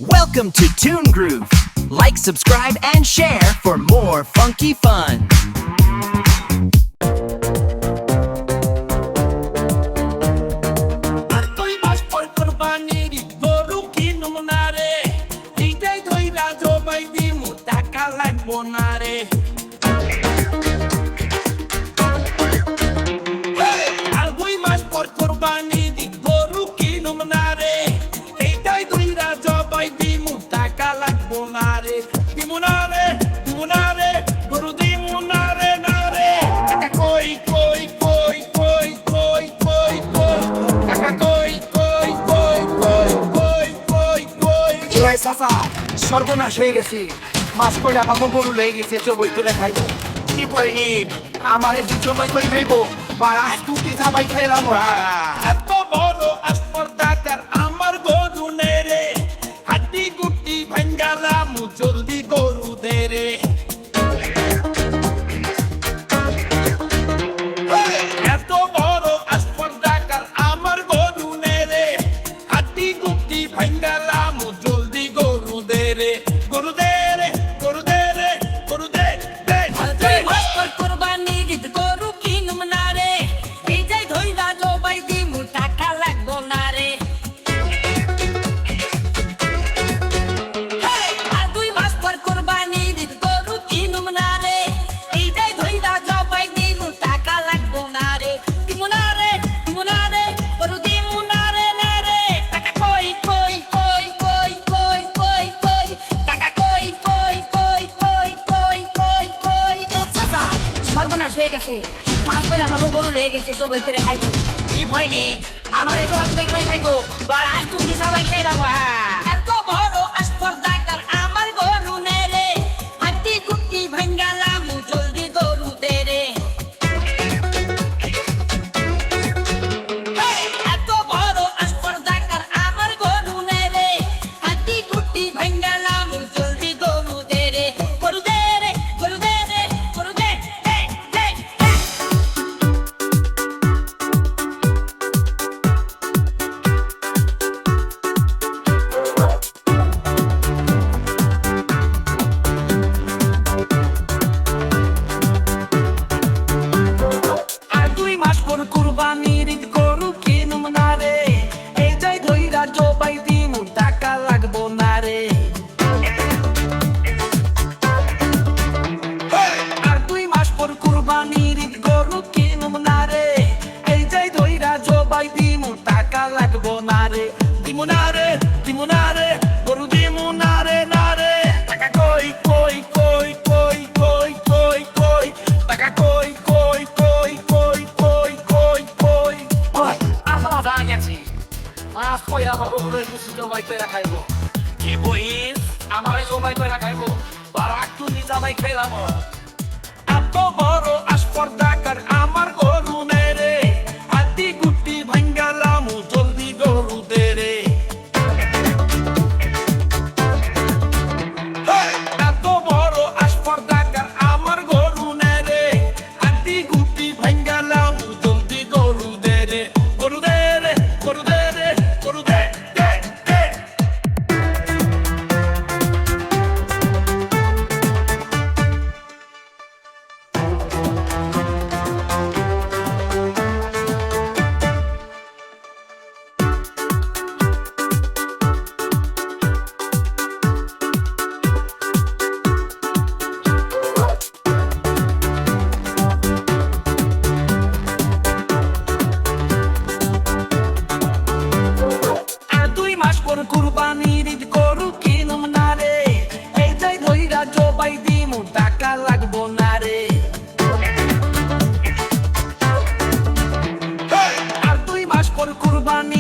Welcome to Toon Groove. Like, subscribe, and share for more funky fun. সর্বনাশ হয়ে গেছি। মাছ কইরা বাবু গরু লেগে গেছে, চবই তুলে খাইবো। কি বলি আমার একটু চবই করে খাইবো, বাড়া টুকি সাবাই খাইলাম। এত বড় আসপর্দাকার আমার গরু নেরে, হাড্ডি গুটি ভাঙ্গালাম জলদি গরু দেরে। এত বড় আসপর্দাকার আমার গরু নেরে, হাড্ডি গুটি ভাঙ্গালাম জলদি গরু দেরে। গরু দেরে, গরু দেরে, গরু দে দে দে। কোরবানি দিত গরু কিনুম না রে, এই যাই ধইরা জবাই দিমু টাকা লাগবো না রে। আর 2 মাস পর কোরবানি দিত গরু কিনুম না রে, এই যাই ধইরা জবাই দিমু টাকা লাগবো না রে। দিমু না রে, দিমু না রে, গরু দিমু না রে না রে। টাকা কই কই কই কই কই কই কই, টাকা কই কই কই কই কই কই কই। চাচা সর্বনাশ হয়ে গেছে, মাছ পেলে আমার গরু লেগে গেছে, সবাই ফেরে খাইবো। কি ভয়নি আমার এই জল দেখলে খাইবো, আর আজ তুমি সবাই খেয়ে যাবো। এত বড় আসপর্দাকার আমার গরু নেরে, হাড্ডি গুটি ভাঙ্গালাম জলদি গরু দেরে। এত বড় আসপর্দাকার আমার গরু নেরে, হাড্ডি গুটি ভাঙ্গালাম জলদি গরু দেরে। গরু দেরে, গরু দেরে, গরু দে দে দে দে। আর 2 মাস পর কুরবানির ঈদ গরু কিনুম না রে, এই যাই ধইরা জবাই দিমু টাকা লাগবো না রে। আর 2 মাস পর কুরবানির ঈদ গরু কিনুম না রে, এই যাই ধইরা জবাই দিমু টাকা লাগবো না রে। দিমু না রে, দিমু না রে, গরু দিমু না রে না রে। টাকা কই কই কই কই কই কই কই, টাকা কই কই কই কই কই কই কই। ওই আমার জানা গেছে, মাছ কইরা বাবু গরু কিছু জবাই করে খাইবো। কি বইস আমার জবাই করে খাইবো, আর একটু নিজামাই খাইলাম। এত বড় আসপর্দাকার আমার গরু নেরে, হাড্ডি গুটি ভাঙ্গালাম জলদি গরু দেরে। এত বড় আসপর্দাকার আমার গরু নেরে, হাড্ডি গুটি ভাঙ্গালাম জলদি গরু দেরে। গরু দেরে, গরু দেরে, গরু দে দে দে। আর 2 মাস পর কুরবানির ঈদ গরু কিনুম না রে, এই যাই ধইরা জবাই দিমু টাকা লাগবো না রে। আর 2 মাস পর কুরবানি